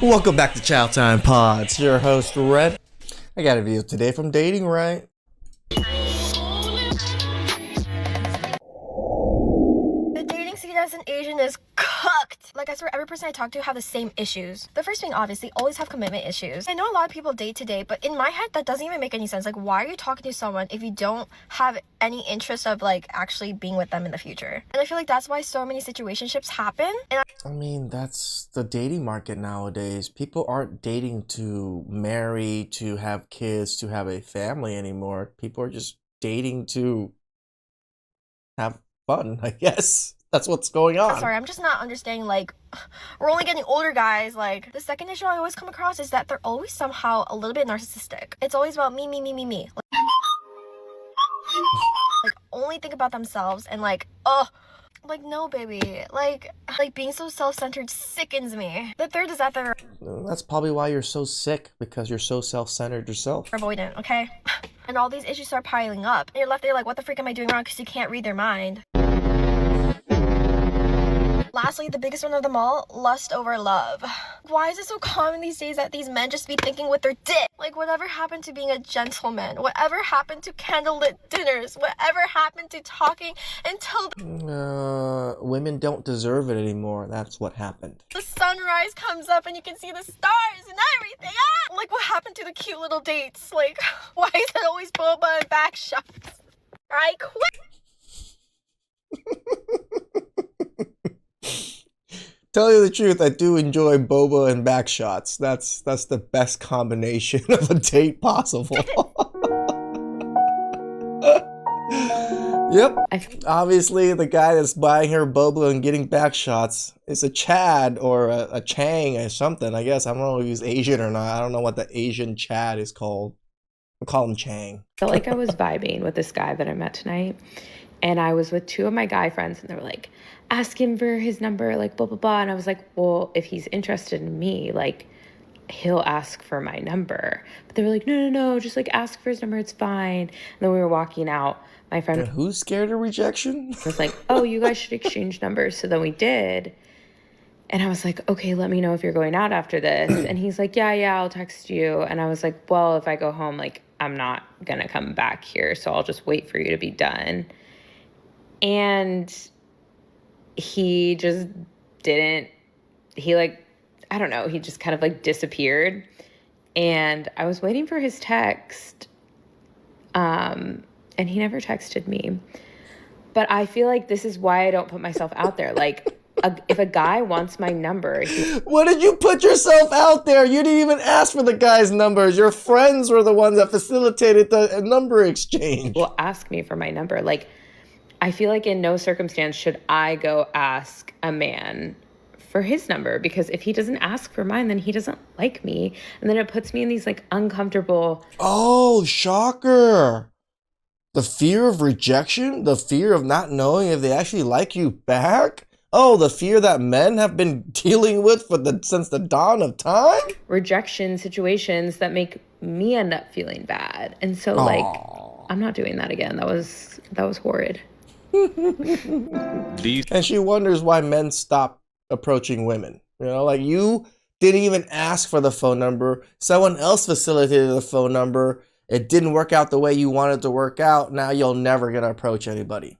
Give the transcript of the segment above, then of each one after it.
Welcome back to Chow Time Pods. Your host, Red. I got a video today from datingwright. The dating scene as an Asian is cooked. Like, I swear every person I talk to have the same issues. The first being, obviously, always have commitment issues. I know a lot of people date today, but in my head, that doesn't even make any sense. Like, why are you talking to someone if you don't have any interest of, like, actually being with them in the future? And I feel like that's why so many situationships happen. And I mean, that's the dating market nowadays. People aren't dating to marry, to have kids, to have a family anymore. People are just dating to have fun, I guess. That's what's going on. I'm sorry, I'm just not understanding, like, we're only getting older, guys. Like, the second issue I always come across is that they're always somehow a little bit narcissistic. It's always about me. Like, only think about themselves and, like, like, no, baby. Like being so self-centered sickens me. The third is that they're That's probably why you're so sick, because you're so self-centered yourself. avoidant, okay? And all these issues start piling up. And you're left there like, what the freak am I doing wrong? Because you can't read their mind. Lastly, the biggest one of them all, lust over love. Why is it so common these days that these men just be thinking with their dick? Like, whatever happened to being a gentleman? Whatever happened to candlelit dinners? Whatever happened to talking until Women don't deserve it anymore. That's what happened. the sunrise comes up and you can see the stars and everything? Ah! Like, what happened to the cute little dates? Like, why is it always boba and back shots? I quit. Tell you the truth, I do enjoy boba and back shots. That's the best combination of a date possible. Yep. Obviously, the guy that's buying her boba and getting back shots is a Chad or a Chang or something. I guess I don't know if he's Asian or not. I don't know what the Asian Chad is called. We'll call him Chang. Felt like I was vibing with this guy that I met tonight. And I was with two of my guy friends, and they were like, ask him for his number, like, blah, blah, blah. And I was like, well, if he's interested in me, like, he'll ask for my number. But they were like, no, just, like, ask for his number. It's fine. And then we were walking out. My friend And who's scared of rejection? was like, oh, you guys should exchange numbers. So then we did. And I was like, okay, let me know if you're going out after this. And he's like, yeah, I'll text you. And I was like, well, if I go home, like, I'm not going to come back here. So I'll just wait for you to be done. And he just didn't, I don't know, he just kind of like disappeared. And I was waiting for his text, and he never texted me. But I feel like this is why I don't put myself out there. Like, if a guy wants my number, What did you put yourself out there? You didn't even ask for the guy's numbers. Your friends were the ones that facilitated the number exchange. will ask me for my number. Like, I feel like in no circumstance should I go ask a man for his number, because if he doesn't ask for mine, then he doesn't like me. And then it puts me in these like uncomfortable. Oh, shocker. The fear of rejection? The fear of not knowing if they actually like you back? Oh, the fear that men have been dealing with since the dawn of time? Rejection situations that make me end up feeling bad. And so like, I'm not doing that again. That was horrid. And she wonders why men stop approaching women. You know, like, you didn't even ask for the phone number. Someone else facilitated the phone number. It didn't work out the way you wanted to work out. Now you're never going to approach anybody.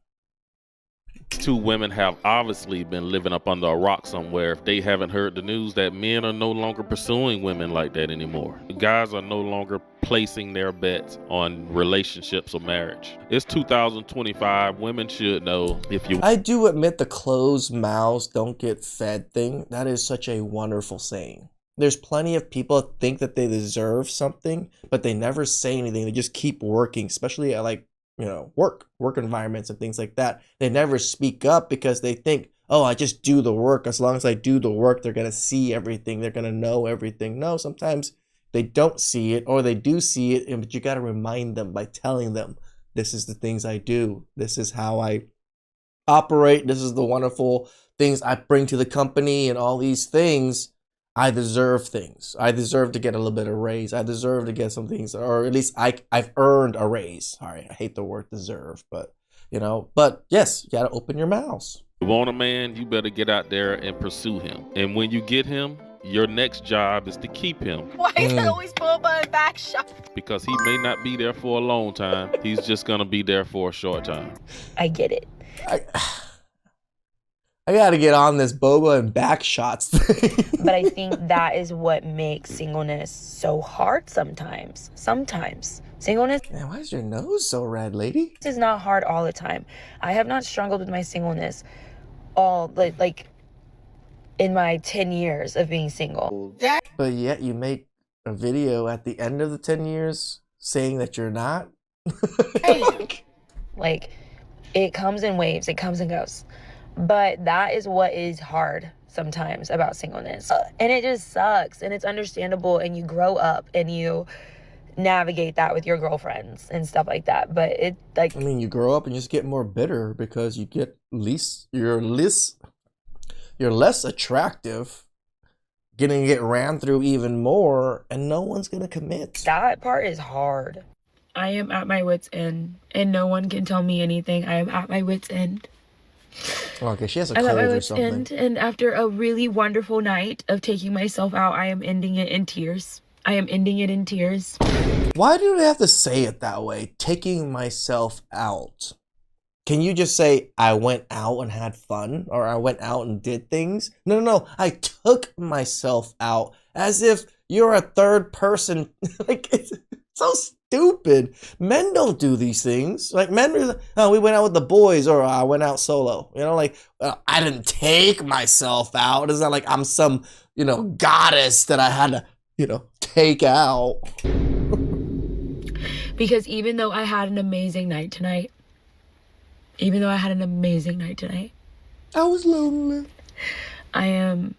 Two women have obviously been living up under a rock somewhere if they haven't heard the news that men are no longer pursuing women like that anymore. Guys are no longer placing their bets on relationships or marriage. It's 2025. Women should know if you... I do admit the closed mouths don't get fed thing. That is such a wonderful saying. There's plenty of people that think that they deserve something, but they never say anything. They just keep working, especially at, like, you know, work environments and things like that. They never speak up because they think, oh, I just do the work. As long as I do the work, they're going to see everything. They're going to know everything. No, sometimes they don't see it, or they do see it, but you got to remind them by telling them, this is the things I do. This is how I operate. This is the wonderful things I bring to the company and all these things. I deserve things. I deserve to get a little bit of raise. I deserve to get some things, or at least I've earned a raise. Sorry, I hate the word deserve, but you know, but yes, you gotta open your mouths. You want a man, you better get out there and pursue him. And when you get him, your next job is to keep him. Why is it always boba and back shot? Because he may not be there for a long time. He's just gonna be there for a short time. I get it. I gotta get on this boba and back shots thing. But I think that is what makes singleness so hard sometimes. Singleness Man, why is your nose so red, lady? is not hard all the time. I have not struggled with my singleness all, like in my 10 years of being single. But yet you make a video at the end of the 10 years saying that you're not? Like, it comes in waves, it comes and goes. But that is what is hard sometimes about singleness. And it just sucks, and it's understandable, and you grow up and you navigate that with your girlfriends and stuff like that. But it, like, I mean, you grow up and you just get more bitter because you get you're less attractive, getting to get ran through even more, and no one's gonna commit. that part is hard. I am at my wit's end, and no one can tell me anything. I am at my wit's end. Okay, she has a I'm at cold my or wit's something. end, and after a really wonderful night of taking myself out, I am ending it in tears. Why do they have to say it that way? Taking myself out. Can you just say, I went out and had fun? Or I went out and did things? No. I took myself out. As if you're a third person. Like, it's so stupid. Men don't do these things. Like, men are, oh, we went out with the boys, or I went out solo. You know, like, I didn't take myself out. It's not like I'm some, goddess that I had to, take out. Because even though I had an amazing night tonight, I was lonely. I am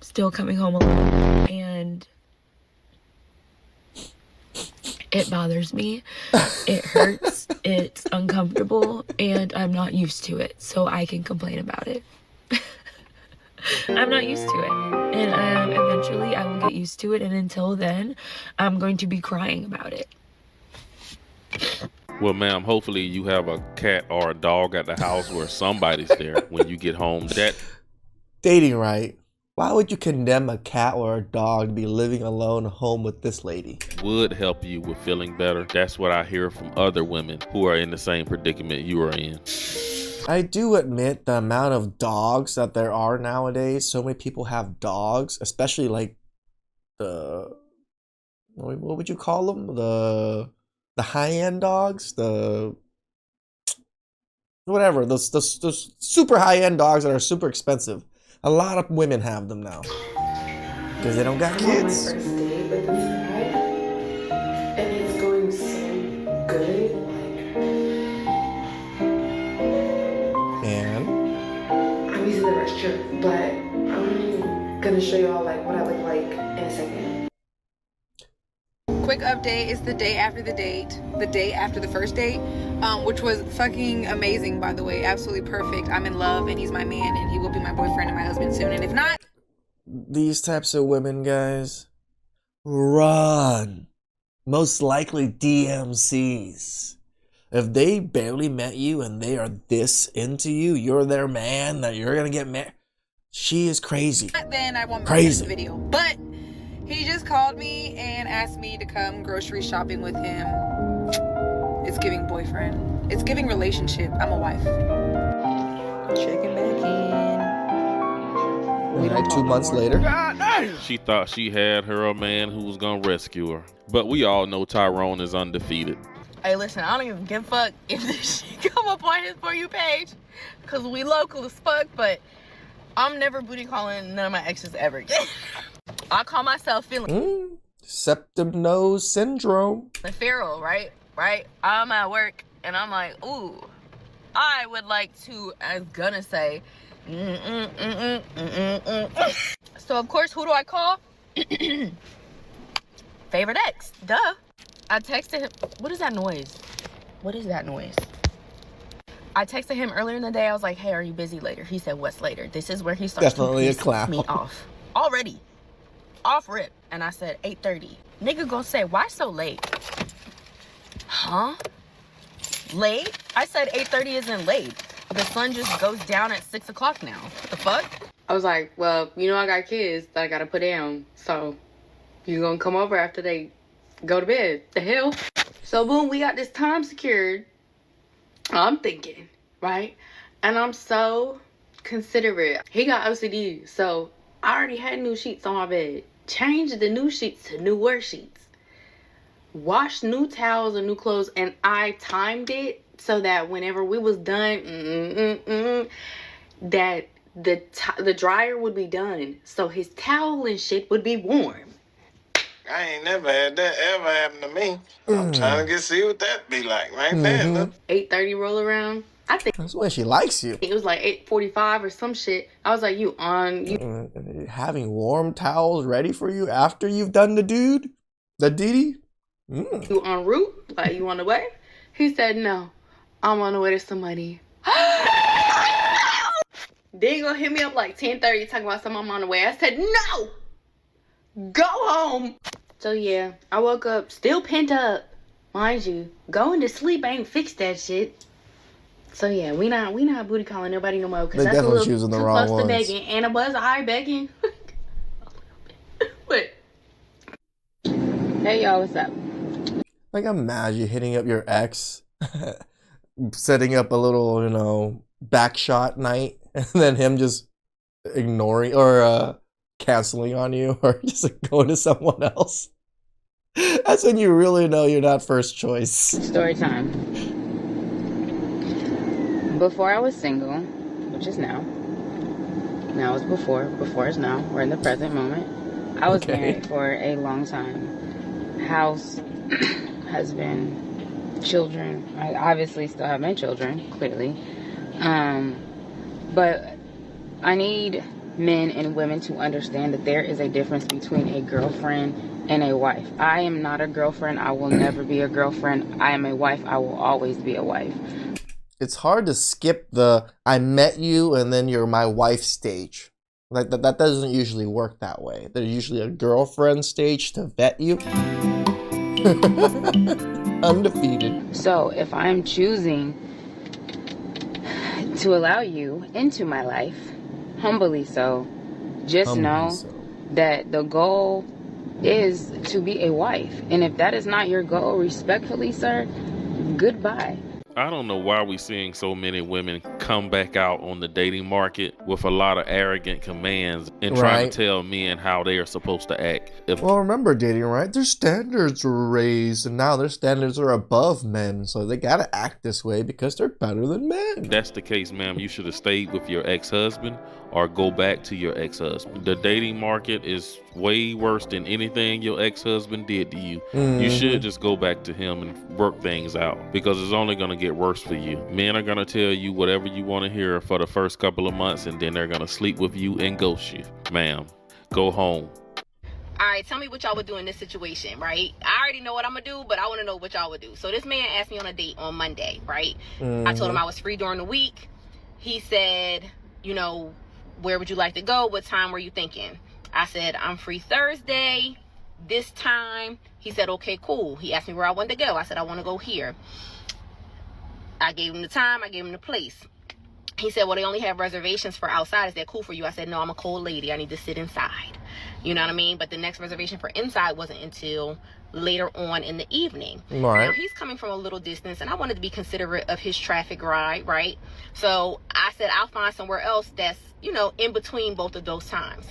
still coming home alone, and it bothers me. It hurts. It's uncomfortable, and I'm not used to it, so I can complain about it. I'm not used to it, and eventually I will get used to it, and until then, I'm going to be crying about it. Well, ma'am, hopefully you have a cat or a dog at the house where somebody's there when you get home. That Dating right. Why would you condemn a cat or a dog to be living alone at home with this lady? would help you with feeling better. That's what I hear from other women who are in the same predicament you are in. I do admit the amount of dogs that there are nowadays. So many people have dogs, especially like what would you call them? The high-end dogs, those super high-end dogs that are super expensive. A lot of women have them now because they don't got kids. On my first date with this guy, and it's going so good. And I'm using the restroom, but I'm gonna show you all what I look like in a second. Quick update, it's the day after the date, the day after the first date, which was fucking amazing, by the way. Absolutely perfect. I'm in love, and he's my man, and he will be my boyfriend and my husband soon. And if not, these types of women, guys, run. Most likely DMCs. If they barely met you and they are this into you, you're their man, that you're gonna get married. She is crazy. then I won't make Crazy. this video. But he just called me and asked me to come grocery shopping with him. It's giving boyfriend. It's giving relationship. I'm a wife. Checking back in. Like 2 months later. She thought she had her a man who was gonna rescue her. But we all know Tyrone is undefeated. Hey, listen, I don't even give a fuck if this shit come up on his For You page, because we local as fuck, but I'm never booty calling none of my exes ever again. I call myself feeling Septum nose syndrome. feral, right? I'm at work, and I'm like, ooh, I would like to, I was gonna say, So, of course, who do I call? Favorite ex, duh. I texted him. What is that noise? I texted him earlier in the day. I was like, hey, are you busy later? He said, what's later? This is where he starts Definitely a to clown. piss me off. Already. Off rip. And I said, 8:30. Nigga gonna say, why so late? Huh? Late? I said 8:30 isn't late. The sun just goes down at 6 o'clock now. What the fuck? I was like, well, you know I got kids that I gotta put down, so you gonna come over after they go to bed. The hell? So boom, we got this time secured. I'm thinking, right? And I'm so considerate. He got OCD, so I already had new sheets on my bed. Changed the new sheets to newer sheets. Washed new towels and new clothes, and I timed it so that whenever we was done, that the dryer would be done, so his towel and shit would be warm. I ain't never had that ever happen to me. I'm trying to see what that be like right there. Look. 8:30 roll around. I think That's when she likes you. it was like 8:45 or some shit. I was like, you Having warm towels ready for you after you've done the dude? The Didi? you en route? Like, you on the way? He said, no, I'm on the way to somebody. Then you gonna hit me up like 10:30 talking about something I'm on the way. I said, no! Go home! So yeah, I woke up still pent up. Mind you, going to sleep ain't fixed that shit. So yeah, we not booty calling nobody no more, because They that's a definitely little choosing the too wrong close to ones. begging. And it was I begging. But hey y'all, what's up? Like, imagine hitting up your ex, setting up a little, back shot night, and then him just ignoring or canceling on you, or just going to someone else. That's when you really know you're not first choice. Story time. Before I was single, which is now. Now is before is now. We're in the present moment. I was married for a long time. House, husband, children. I obviously still have my children, clearly. But I need men and women to understand that there is a difference between a girlfriend and a wife. I am not a girlfriend. I will never be a girlfriend. I am a wife. I will always be a wife. It's hard to skip the I met you and then you're my wife stage. Like that doesn't usually work that way. There's usually a girlfriend stage to vet you. Undefeated. So if I'm choosing to allow you into my life, humbly so, just know that the goal is to be a wife. And if that is not your goal, respectfully, sir, goodbye. I don't know why we're seeing so many women come back out on the dating market with a lot of arrogant commands and trying to tell men how they are supposed to act. Well, remember, dating, right? Their standards were raised, and now their standards are above men, so they gotta act this way because they're better than men. If that's the case, ma'am, you should have stayed with your ex-husband or go back to your ex-husband. The dating market is way worse than anything your ex-husband did to you. You should just go back to him and work things out, because it's only going to get worse for you. Men are going to tell you whatever you want to hear for the first couple of months, and then they're going to sleep with you and ghost you. Ma'am, go home. All right, tell me what y'all would do in this situation, right? I already know what I'm gonna do, but I want to know what y'all would do. So this man asked me on a date on Monday, right? I told him I was free during the week. He said, where would you like to go? What time were you thinking? I said, I'm free Thursday, this time. He said, okay, cool. He asked me where I wanted to go. I said, I want to go here. I gave him the time. I gave him the place. He said, well, they only have reservations for outside. Is that cool for you? I said, no, I'm a cold lady. I need to sit inside. You know what I mean? But the next reservation for inside wasn't until later on in the evening. Right. Now, he's coming from a little distance, and I wanted to be considerate of his traffic ride, right? So I said, I'll find somewhere else that's, in between both of those times.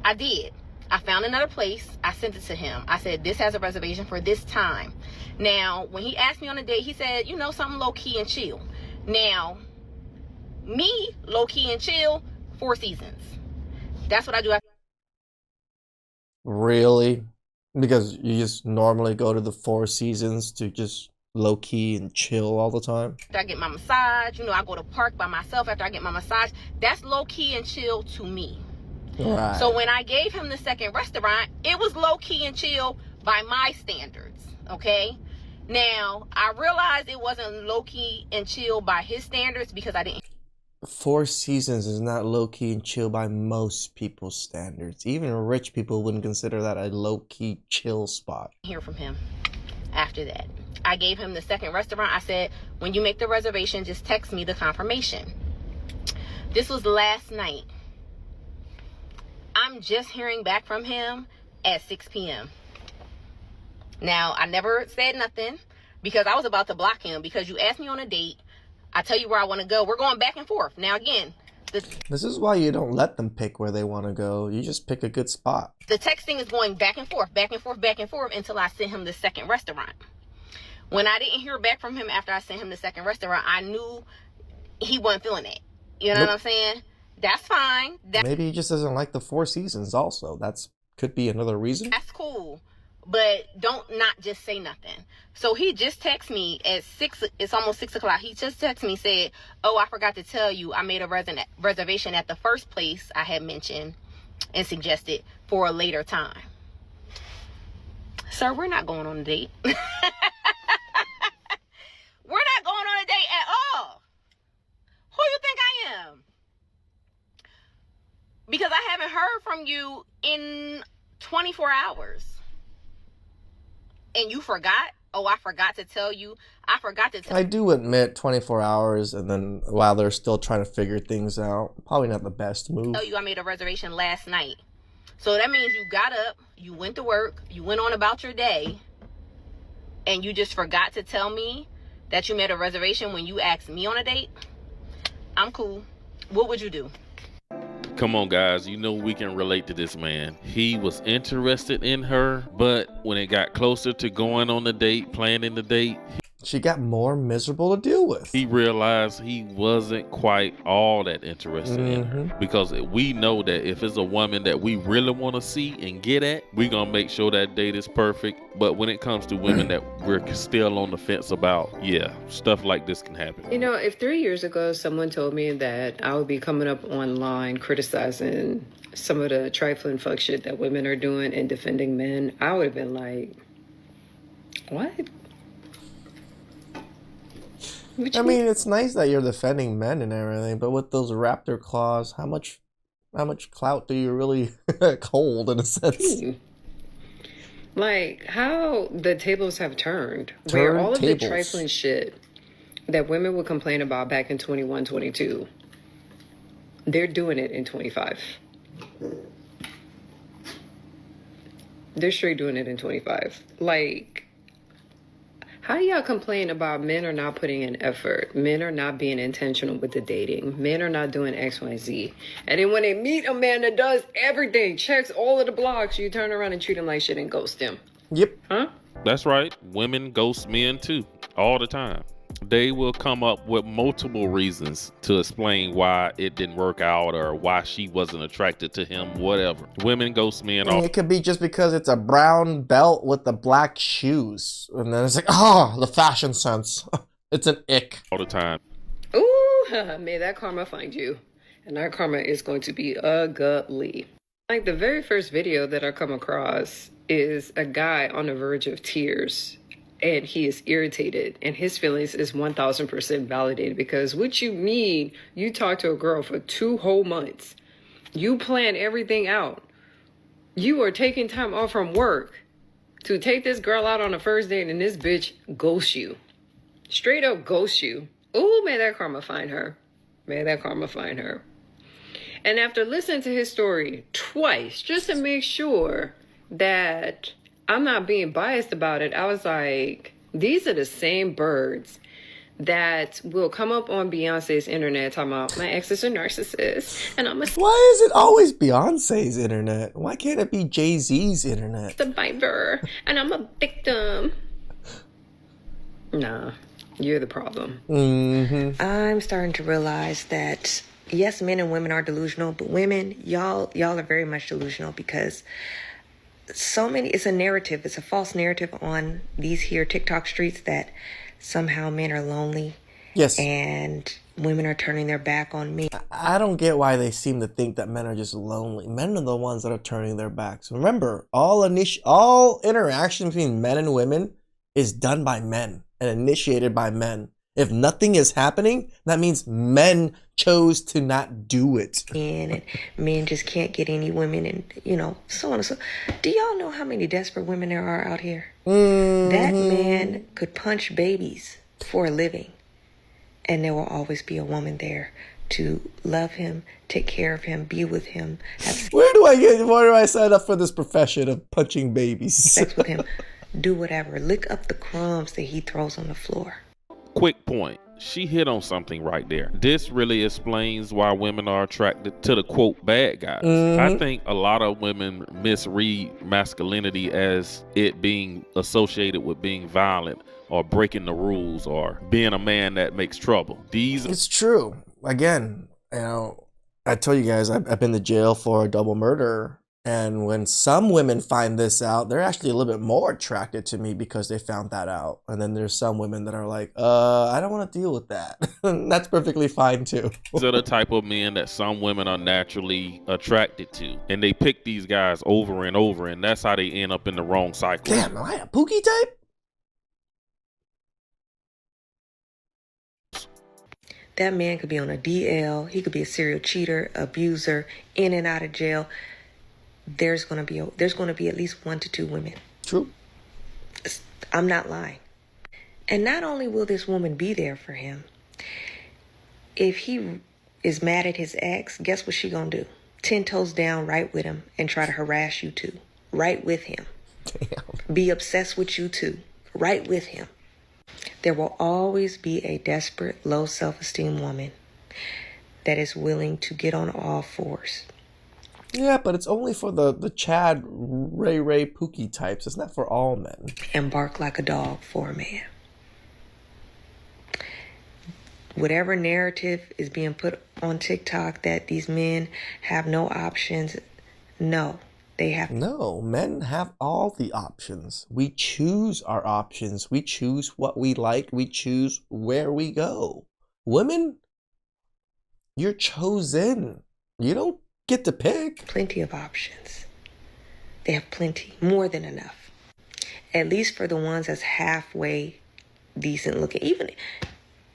I did. I found another place. I sent it to him. I said, this has a reservation for this time. Now, when he asked me on a date, he said, something low-key and chill. Now, me, low-key and chill, 4 Seasons. That's what I do. Really? Because you just normally go to the 4 Seasons to just low-key and chill all the time? After I get my massage, I go to park by myself after I get my massage. That's low-key and chill to me. Right. So when I gave him the second restaurant, it was low-key and chill by my standards, okay? Now, I realized it wasn't low-key and chill by his standards because I didn't 4 Seasons is not low-key and chill by most people's standards. Even rich people wouldn't consider that a low-key chill spot. hear from him after that. I gave him the second restaurant. I said, when you make the reservation, just text me the confirmation. This was last night. I'm just hearing back from him at 6 p.m. Now, I never said nothing because I was about to block him because you asked me on a date. I tell you where I want to go. We're going back and forth. Now, again, This is why you don't let them pick where they want to go. You just pick a good spot. the texting is going back and forth, back and forth, back and forth until I sent him the second restaurant. When I didn't hear back from him after I sent him the second restaurant, I knew he wasn't feeling it. You know what I'm saying? That's fine. Maybe he just doesn't like the Four Seasons also. Could be another reason. That's cool. But don't not just say nothing. So he just texted me at 6, it's almost 6 o'clock. He just texted me, said, oh, I forgot to tell you, I made a reservation at the first place I had mentioned and suggested for a later time. Sir, we're not going on a date. We're not going on a date at all. Who you think I am? Because I haven't heard from you in 24 hours. And you forgot? Oh, I forgot to tell you. I do admit 24 hours and then while they're still trying to figure things out, probably not the best move. Tell you I made a reservation last night. So that means you got up, you went to work, you went on about your day, and you just forgot to tell me that you made a reservation when you asked me on a date? I'm cool. What would you do? Come on, guys. You know we can relate to this man. He was interested in her, but when it got closer to going on the date, planning the date, She got more miserable to deal with. he realized he wasn't quite all that interested in her. Because we know that if it's a woman that we really want to see and get at, we're going to make sure that date is perfect. But when it comes to women that we're still on the fence about, yeah, stuff like this can happen. You know, if 3 years ago someone told me that I would be coming up online criticizing some of the trifling fuck shit that women are doing and defending men, I would have been like, what? I mean, it's nice that you're defending men and everything, but with those raptor claws, how much clout do you really hold in a sense? Like, how the tables have turned. Where all of the trifling shit that women would complain about back in 21, 22, they're doing it in 25. They're straight doing it in 25. Like, how do y'all complain about men are not putting in effort? Men are not being intentional with the dating. Men are not doing X, Y, Z. And then when they meet a man that does everything, checks all of the blocks, you turn around and treat him like shit and ghost him. Yep. Huh? That's right. Women ghost men too, all the time. They will come up with multiple reasons to explain why it didn't work out or why she wasn't attracted to him, whatever. Women ghost men all. It could be just because it's a brown belt with the black shoes. And then it's like, oh, the fashion sense. It's an ick. All the time. Ooh, may that karma find you. And that karma is going to be ugly. Like, the very first video that I come across is a guy on the verge of tears. And he is irritated, and his feelings is 1000% validated, because what you mean, you talk to a girl for 2 whole months. You plan everything out. You are taking time off from work to take this girl out on a first date, and this bitch ghosts you. Straight up ghosts you. Ooh, may that karma find her. May that karma find her. And after listening to his story twice, just to make sure that I'm not being biased about it, I was like, these are the same birds that will come up on Beyonce's internet talking about, my ex is a narcissist, and I'm a Why is it always Beyonce's internet? Why can't it be Jay-Z's internet? survivor, and I'm a victim. Nah, you're the problem. I'm starting to realize that, yes, men and women are delusional, but women, y'all are very much delusional, because it's a narrative, it's a false narrative on these here TikTok streets that somehow men are lonely. Yes. And women are turning their back on me. I don't get why they seem to think that men are just lonely. Men are the ones that are turning their backs. Remember, all interaction between men and women is done by men and initiated by men. If nothing is happening, that means men chose to not do it. And men just can't get any women, and so on and so. Do y'all know how many desperate women there are out here? That man could punch babies for a living, and there will always be a woman there to love him, take care of him, be with him, have Where do I sign up for this profession of punching babies? sex with him, do whatever. Lick up the crumbs that he throws on the floor. Quick point. She hit on something right there. This really explains why women are attracted to the quote bad guys. I think a lot of women misread masculinity as it being associated with being violent or breaking the rules or being a man that makes trouble. It's true. Again, I told you guys I've been to jail for a double murder. And when some women find this out, they're actually a little bit more attracted to me because they found that out. And then there's some women that are like, I don't want to deal with that. That's perfectly fine too. These are the type of men that some women are naturally attracted to. And they pick these guys over and over, and that's how they end up in the wrong cycle. Damn, am I a Pookie type? That man could be on a DL. He could be a serial cheater, abuser, in and out of jail. There's going to be at least 1 to 2 women. True. I'm not lying. And not only will this woman be there for him, if he is mad at his ex, guess what she going to do? 10 toes down right with him and try to harass you too. Right with him. Damn. Be obsessed with you too. Right with him. There will always be a desperate, low self-esteem woman that is willing to get on all fours. Yeah, but it's only for the Chad, Ray, Pookie types. It's not for all men. And bark like a dog for a man. Whatever narrative is being put on TikTok that these men have no options, no, they have. No, men have all the options. We choose our options. We choose what we like. We choose where we go. Women, you're chosen. You don't get to pick. Plenty of options. They have plenty, more than enough. At least for the ones that's halfway decent looking. Even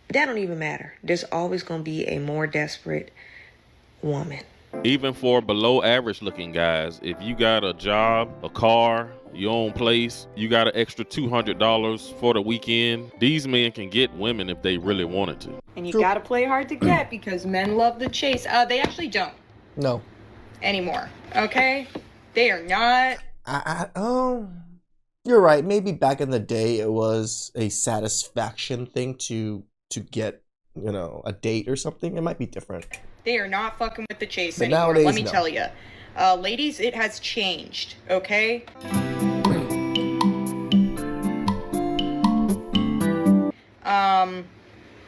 that don't even matter. There's always going to be a more desperate woman. Even for below average looking guys, if you got a job, a car, your own place, you got an extra $200 for the weekend, these men can get women if they really wanted to. And you gotta play hard to get because men love the chase. They actually don't. No. Anymore. Okay? They are not. You're right. Maybe back in the day it was a satisfaction thing to get, a date or something. It might be different. They are not fucking with the chase But anymore. nowadays, Let me no. tell you. Ladies, it has changed. Okay?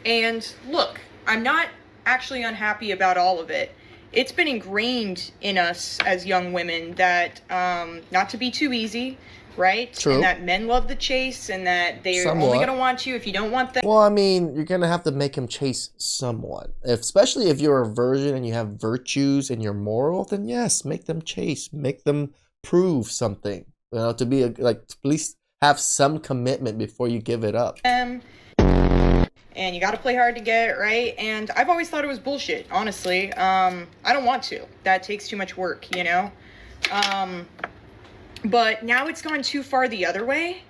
And look, I'm not actually unhappy about all of it. It's been ingrained in us as young women that not to be too easy, right? True. And that men love the chase and that they're Somewhat. only going to want you if you don't want them. Well, I mean, you're going to have to make him chase somewhat. Especially if you're a virgin and you have virtues and you're moral, then yes, make them chase. Make them prove something. To be at least have some commitment before you give it up. And you got to play hard to get it, right? And I've always thought it was bullshit, honestly. I don't want to. That takes too much work, But now it's gone too far the other way,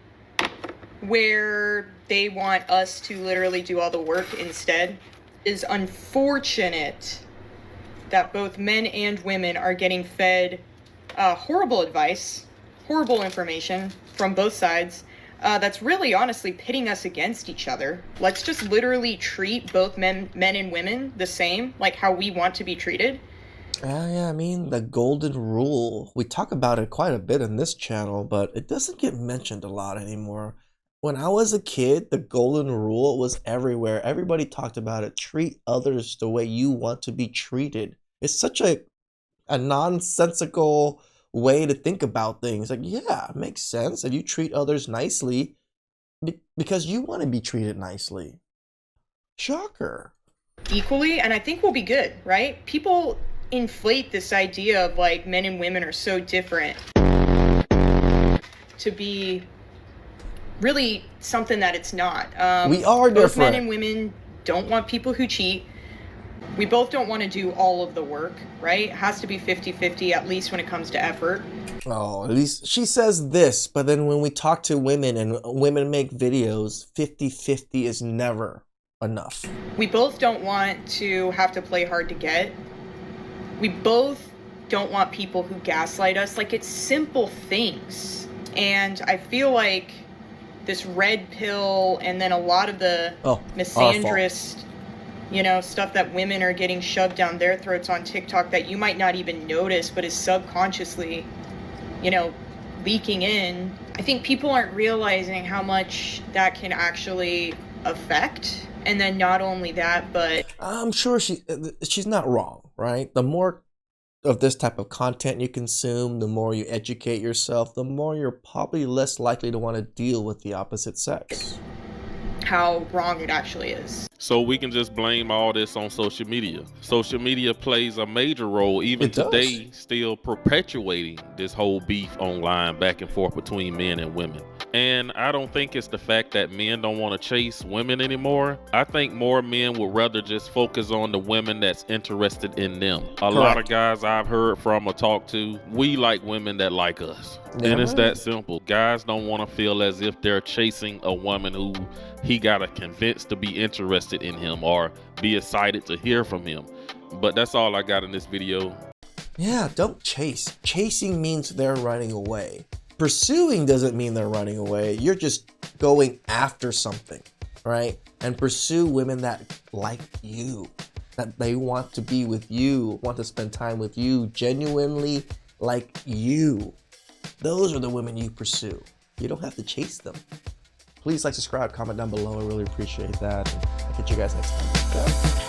where they want us to literally do all the work instead. It is unfortunate that both men and women are getting fed horrible advice, horrible information from both sides. That's really honestly pitting us against each other. Let's just literally treat both men and women the same, like how we want to be treated. Yeah, I mean, the golden rule. We talk about it quite a bit in this channel, but it doesn't get mentioned a lot anymore. When I was a kid, the golden rule was everywhere. Everybody talked about it. Treat others the way you want to be treated. It's such a nonsensical way to think about things. Like, yeah, it makes sense if you treat others nicely because you want to be treated nicely. Shocker. Equally, and I think we'll be good, right? People inflate this idea of like men and women are so different to be really something that it's not. We are both different. Men and women don't want people who cheat. We both don't want to do all of the work, right? It has to be 50-50 at least when it comes to effort. Oh, at least she says this, but then when we talk to women and women make videos, 50-50 is never. enough. We both don't want to have to play hard to get. We both don't want people who gaslight us. Like, it's simple things. And I feel like this red pill and then a lot of the misandrist, stuff that women are getting shoved down their throats on TikTok that you might not even notice, but is subconsciously, leaking in. I think people aren't realizing how much that can actually affect. And then not only that, but I'm sure she's not wrong, right? The more of this type of content you consume, the more you educate yourself, the more you're probably less likely to want to deal with the opposite sex. how wrong it actually is. So we can just blame all this on social media. Social media plays a major role even today, still perpetuating this whole beef online back and forth between men and women. And I don't think it's the fact that men don't want to chase women anymore. I think more men would rather just focus on the women that's interested in them. A lot of guys I've heard from or talked to, we like women that like us. Yeah. And it's that simple. Guys don't want to feel as if they're chasing a woman who he got to convince to be interested in him or be excited to hear from him. But that's all I got in this video. Yeah, don't chase. Chasing means they're running away. Pursuing doesn't mean they're running away. You're just going after something, right? And pursue women that like you, that they want to be with you, want to spend time with you, genuinely like you. Those are the women you pursue. You don't have to chase them. Please like, subscribe, comment down below. I really appreciate that. I'll catch you guys next time.